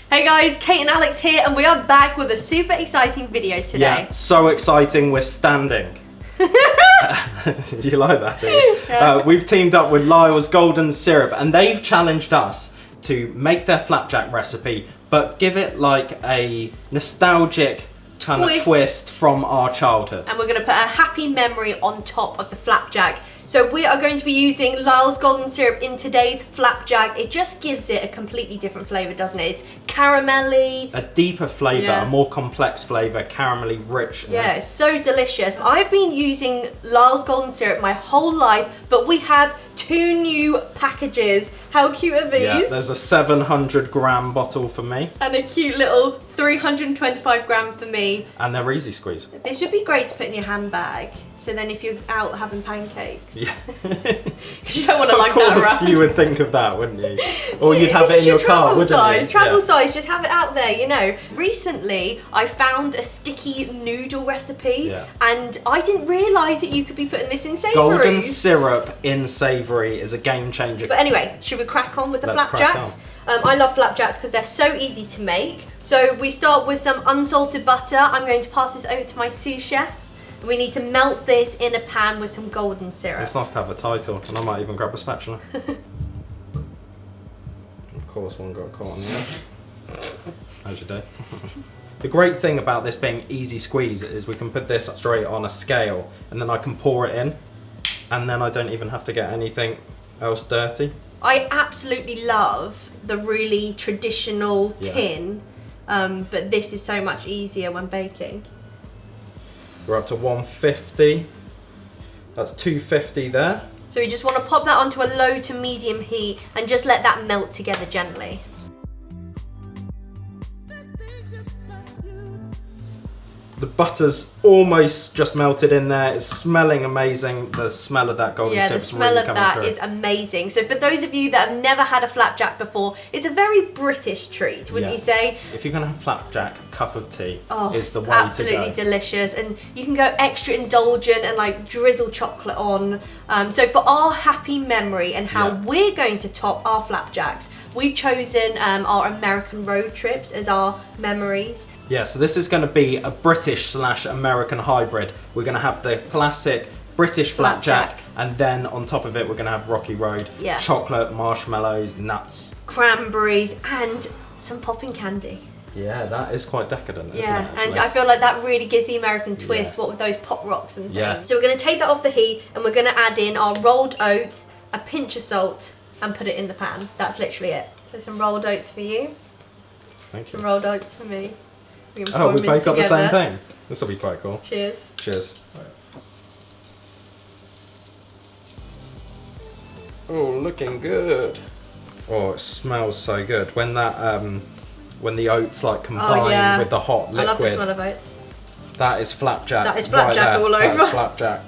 Hey guys, Kate and Alex here, and we are back with a super exciting video today. Yeah, so exciting, we're standing. You like that, do you? Yeah. We've teamed up with Lyles Golden Syrup, and they've challenged us to make their flapjack recipe, but give it like a nostalgic kind of twist from our childhood. And we're going to put a happy memory on top of the flapjack. So we are going to be using Lyles Golden Syrup in today's flapjack. It just gives it a completely different flavour, doesn't it? It's caramelly. A deeper flavour, a more complex flavour, caramelly rich. Yeah, it's so delicious. I've been using Lyles Golden Syrup my whole life, but we have 2 new packages. How cute are these? Yeah, there's a 700-gram bottle for me. And a cute little 325-gram for me. And they're easy squeeze. This would be great to put in your handbag. So then if you're out having pancakes. Yeah. Because you don't want to lug that around. Of course you would think of that, wouldn't you? Or you'd have this it is in your car, wouldn't size, you? Travel size, just have it out there, you know. Recently, I found a sticky noodle recipe, and I didn't realise that you could be putting this in savouries. Golden syrup in savoury is a game changer. But anyway, should we crack on with the flapjacks? I love flapjacks because they're so easy to make. So we start with some unsalted butter. I'm going to pass this over to my sous chef. We need to melt this in a pan with some golden syrup. It's nice to have a title, and I might even grab a spatula. Of course, one got caught on the edge. As you do. The great thing about this being easy squeeze is we can put this straight on a scale, and then I can pour it in, and then I don't even have to get anything else dirty. I absolutely love the really traditional tin, but this is so much easier when baking. We're up to 150. That's 250 there. So we just want to pop that onto a low to medium heat and just let that melt together gently. The butter's almost just melted in there. It's smelling amazing. The smell of that golden syrup's really coming through. Yeah, the smell of that is amazing. So for those of you that have never had a flapjack before, it's a very British treat, wouldn't you say? If you're going to have flapjack, a cup of tea is the way to go. Absolutely delicious. And you can go extra indulgent and like drizzle chocolate on. So for our happy memory and how we're going to top our flapjacks, we've chosen our American road trips as our memories. Yeah, so this is going to be a British/American hybrid. We're going to have the classic British flapjack, and then on top of it we're going to have Rocky Road, chocolate, marshmallows, nuts, cranberries, and some popping candy. Yeah, that is quite decadent, isn't it? Yeah, and I feel like that really gives the American twist, what with those pop rocks and things. Yeah. So we're going to take that off the heat, and we're going to add in our rolled oats, a pinch of salt, and put it in the pan. That's literally it. So some rolled oats for you. Thank you. Some rolled oats for me. We both got the same thing. This will be quite cool. Cheers. Cheers. Oh, looking good. Oh, it smells so good. When that, when the oats like combine with the hot liquid. I love the smell of oats. That is flapjack. That is flapjack all over. That's flapjack.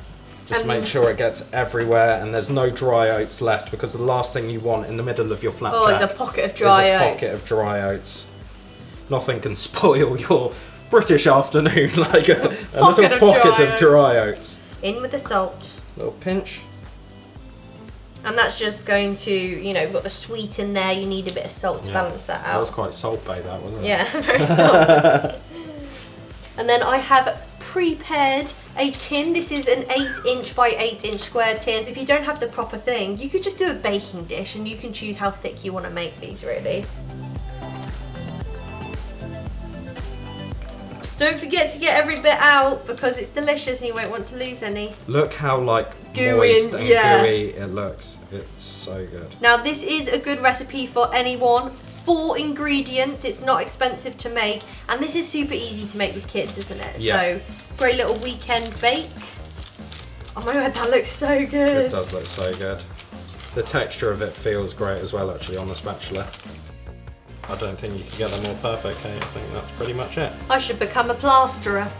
Just make sure it gets everywhere and there's no dry oats left, because the last thing you want in the middle of your flapjack is a pocket of dry oats. A pocket of dry oats. Nothing can spoil your British afternoon like a little pocket of dry oats. In with the salt. Little pinch. And that's just going to, you know, we've got the sweet in there, you need a bit of salt to balance that out. That was quite salt-bay, that, wasn't it? Yeah, very salt. And then I have prepared a tin. This is an 8" by 8" square tin. If you don't have the proper thing, you could just do a baking dish and you can choose how thick you want to make these, really. Don't forget to get every bit out because it's delicious and you won't want to lose any. Look how like gooey moist and gooey it looks. It's so good. Now this is a good recipe for anyone. 4 ingredients, it's not expensive to make, and this is super easy to make with kids, isn't it? Yeah. So great little weekend bake. Oh my god, that looks so good. It does look so good. The texture of it feels great as well, actually, on the spatula. I don't think you can get them more perfect, Kate. I think that's pretty much it. I should become a plasterer.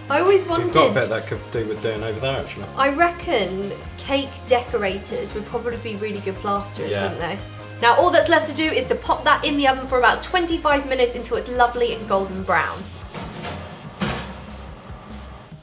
I always wondered... You've got a bit that could do with doing over there, actually. I reckon cake decorators would probably be really good plasterers, wouldn't they? Now all that's left to do is to pop that in the oven for about 25 minutes until it's lovely and golden brown.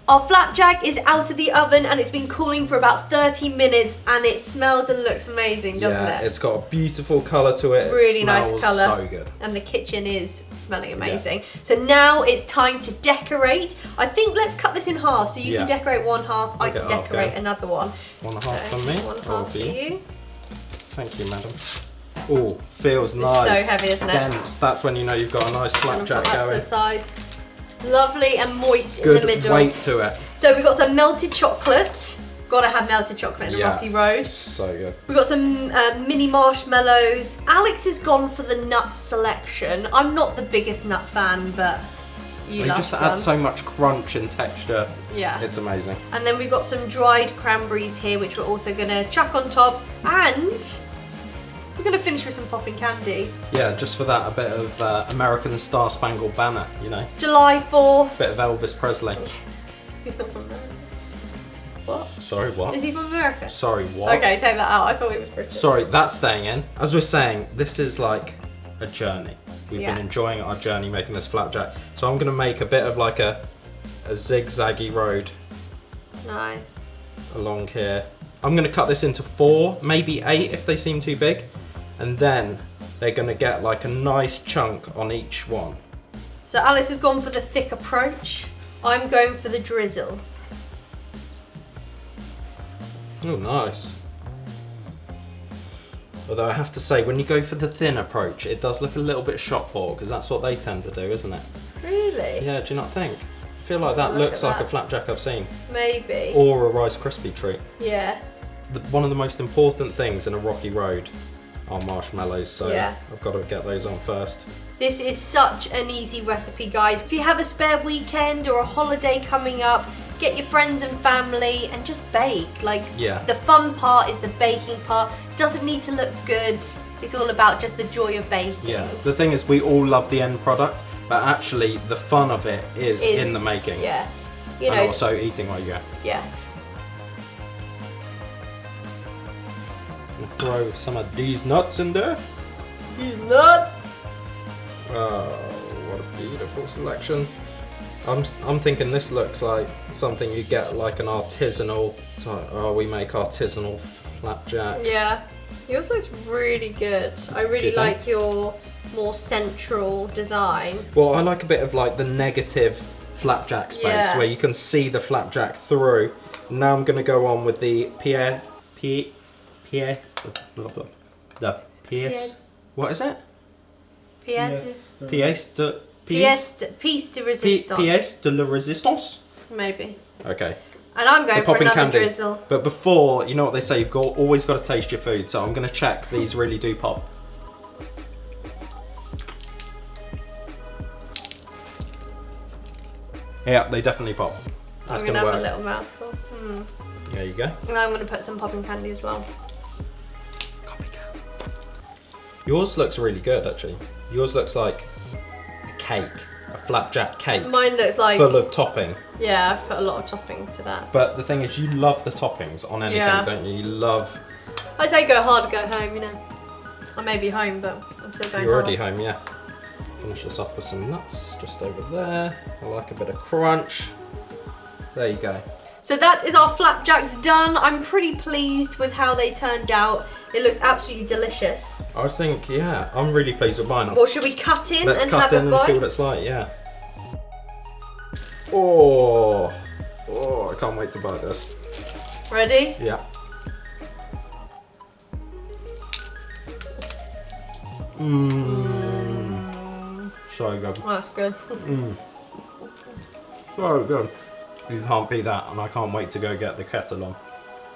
Our flapjack is out of the oven and it's been cooling for about 30 minutes and it smells and looks amazing, doesn't it? It's got a beautiful colour to it. Really it nice smells colour. so good. And the kitchen is smelling amazing. Yeah. So now it's time to decorate. I think let's cut this in half so you can decorate one half, I can decorate another one. One half for me, one half for you. Thank you, madam. Oh, feels nice. It's so heavy, isn't it? Dense. That's when you know you've got a nice flapjack going. To the side. Lovely and moist Good in the middle. weight to it. So we've got some melted chocolate. Gotta have melted chocolate in a rocky road. So good. We've got some mini marshmallows. Alex has gone for the nut selection. I'm not the biggest nut fan, but you love just them. add so much crunch and texture. Yeah. It's amazing. And then we've got some dried cranberries here, which we're also gonna chuck on top. And we're going to finish with some popping candy. Yeah, just for that, a bit of American Star Spangled Banner, you know. July 4th. Bit of Elvis Presley. He's not from America. What? Sorry, what? Is he from America? Sorry, what? Okay, take that out. I thought he was British. Sorry, that's staying in. As we're saying, this is like a journey. We've been enjoying our journey making this flapjack. So I'm going to make a bit of like a zigzaggy road. Nice. Along here. I'm going to cut this into 4, maybe 8 if they seem too big. And then they're going to get like a nice chunk on each one. So Alice has gone for the thick approach. I'm going for the drizzle. Oh, nice. Although I have to say, when you go for the thin approach, it does look a little bit shop bought, because that's what they tend to do, isn't it? Really? Yeah, do you not think? I feel like that looks like a flapjack I've seen. Maybe. Or a Rice Krispie treat. Yeah. One of the most important things in a rocky road are marshmallows, so I've got to get those on first. This is such an easy recipe, guys. If you have a spare weekend or a holiday coming up, get your friends and family and just bake. The fun part is the baking part. Doesn't need to look good. It's all about just the joy of baking. Yeah, the thing is, we all love the end product, but actually the fun of it is in the making. Yeah. And also eating while you go. Yeah. Throw some of these nuts in there. These nuts! Oh, what a beautiful selection. I'm thinking this looks like something you get like an artisanal. It's like, we make artisanal flapjack. Yeah. Yours looks really good. I really like your more central design. Well, I like a bit of like the negative flapjack space where you can see the flapjack through. Now I'm going to go on with the what is it? Pièce de résistance. Pièce de la résistance? Maybe. Okay. And I'm going for another drizzle. But before, you know what they say, you've always got to taste your food, so I'm going to check these really do pop. Yeah, they definitely pop. I'm going to have a little mouthful. There you go. And I'm going to put some popping candy as well. Copycat. Yours looks really good, actually. Yours looks like a cake, a flapjack cake. Mine looks like... full of topping. Yeah, I've put a lot of topping to that. But the thing is, you love the toppings on anything, don't you? You love... I say go hard, go home, you know. I may be home, but I'm still going You're already home, yeah. Finish this off with some nuts, just over there. I like a bit of crunch. There you go. So that is our flapjacks done. I'm pretty pleased with how they turned out. It looks absolutely delicious. I think, yeah, I'm really pleased with mine. Well, should we cut in Let's and cut have in a bite? and see what it's like, yeah. Oh, I can't wait to bite this. Ready? Yeah. So good. Oh, that's good. So good. You can't beat that, and I can't wait to go get the kettle on.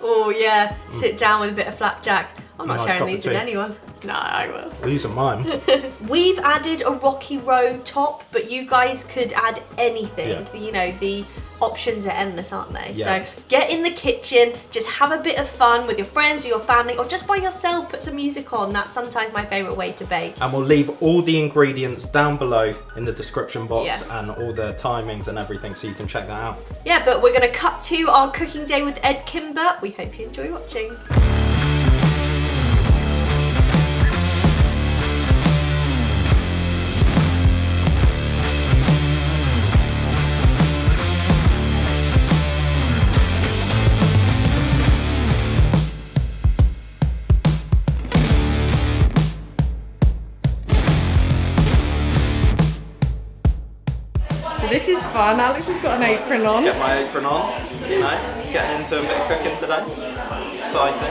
Oh yeah, sit down with a bit of flapjack. I'm not Nice sharing cup these of with tea. anyone. No, I will. These are mine. We've added a rocky road top, but you guys could add anything. Yeah. You know, the options are endless, aren't they? Yeah. So get in the kitchen, just have a bit of fun with your friends or your family, or just by yourself, put some music on. That's sometimes my favourite way to bake. And we'll leave all the ingredients down below in the description box and all the timings and everything, so you can check that out. Yeah, but we're going to cut to our cooking day with Ed Kimber. We hope you enjoy watching. So this is fun. Alex has got an apron on. Get my apron on, you know, getting into a bit of cooking today. Exciting.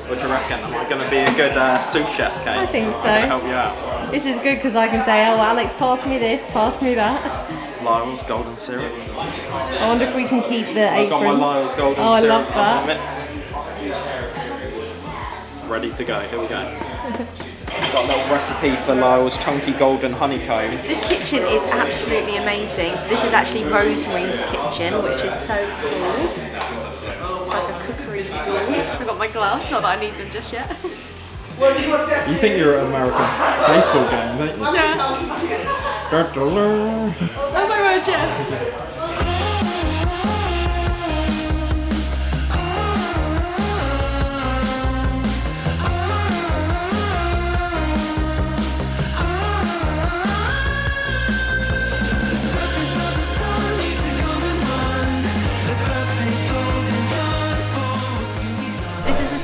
What do you reckon? Am I going to be a good sous chef, Kate? I think so. I'm going to help you out. This is good because I can say, oh, Alex, pass me this, pass me that. Lyles golden syrup. I wonder if we can keep the aprons. I've got my Lyles golden I syrup love that. on my mitts. Ready to go, here we go. I've got a little recipe for Lyle's chunky golden honeycomb. This kitchen is absolutely amazing. So this is actually Rosemary's kitchen, which is so cool. It's like a cookery school. So I've got my gloves, not that I need them just yet. You think you're at an American baseball game, don't you? Yeah. Da-da-da. Oh my word, yeah.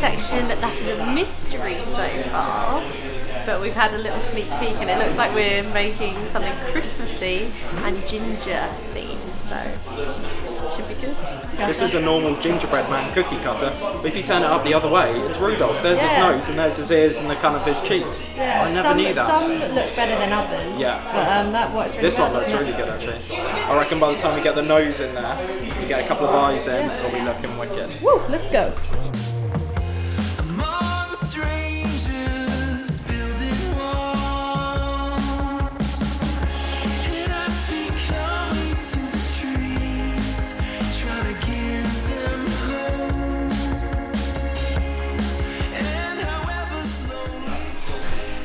Section that is a mystery so far, but we've had a little sneak peek and it looks like we're making something Christmassy and ginger themed, so should be good. This is a normal gingerbread man cookie cutter, but if you turn it up the other way, it's Rudolph. There's his nose and there's his ears and the kind of his cheeks. Yeah, I never knew that. Some look better than others. Yeah. But that works really This well. one looks really good actually. I reckon by the time we get the nose in there, you get a couple of eyes in, it'll be looking wicked. Woo, let's go.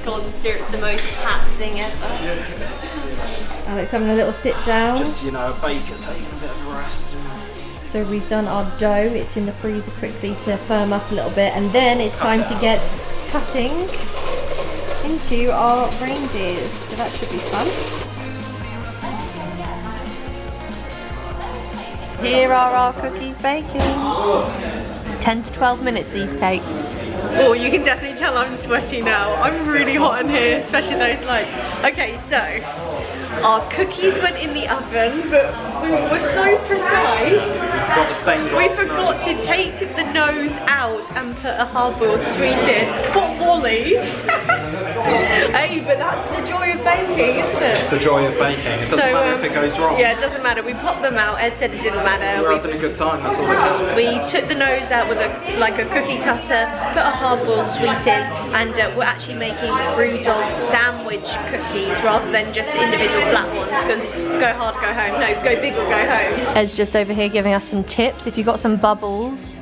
Golden syrup's the most pat thing ever. Alex having a little sit down. Just, you know, a baker taking a bit of a rest. So we've done our dough, it's in the freezer quickly to firm up a little bit, and then it's time to get cutting into our reindeers. So that should be fun. Here are our cookies baking. 10 to 12 minutes these take. Oh, you can definitely tell I'm sweaty now. I'm really hot in here, especially those lights. Okay, so our cookies went in the oven, but we were so precise. We forgot to take the nose out and put a hard-boiled sweet in. What Wally's? Hey, but that's the joy of baking, isn't it? It's the joy of baking. It doesn't matter if it goes wrong. Yeah, it doesn't matter. We popped them out. Ed said it didn't matter. We're having a good time, that's all that counts. We took the nose out with a cookie cutter, put a hard-boiled sweet in, and we're actually making Rudolph sandwich cookies rather than just individual flat ones, because go hard, go home. No, go big or go home. Ed's just over here giving us some tips. If you've got some bubbles,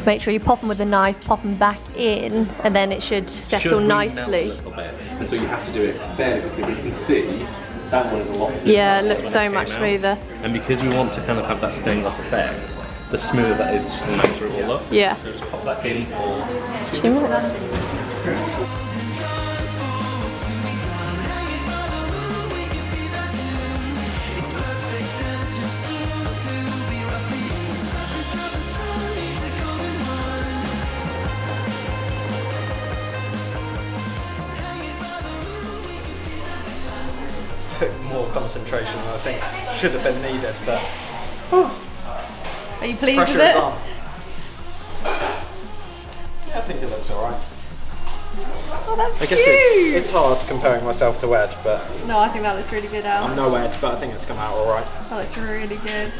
make sure you pop them with a knife, pop them back in, and then it should settle nicely. A little bit, and so you have to do it fairly quickly, but you can see that one is a lot smoother. Yeah, it looks so much smoother. And because we want to kind of have that stained glass effect, the smoother that is, just the nicer it will look. Yeah. So just pop that in for 2 minutes. Took more concentration than I think should have been needed, but Are you pleased pressure with is it? on. Yeah, I think it looks alright. Oh, that's I guess cute. it's hard comparing myself to Ed, but No, I think that looks really good, Al. I'm no Ed, but I think it's come out alright. That looks really good.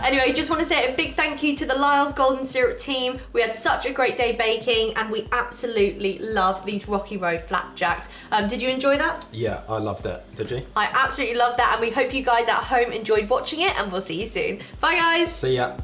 Anyway, just want to say a big thank you to the Lyles Golden Syrup team. We had such a great day baking and we absolutely love these Rocky Road flapjacks. Did you enjoy that? Yeah, I loved it. Did you? I absolutely loved that and we hope you guys at home enjoyed watching it and we'll see you soon. Bye guys! See ya.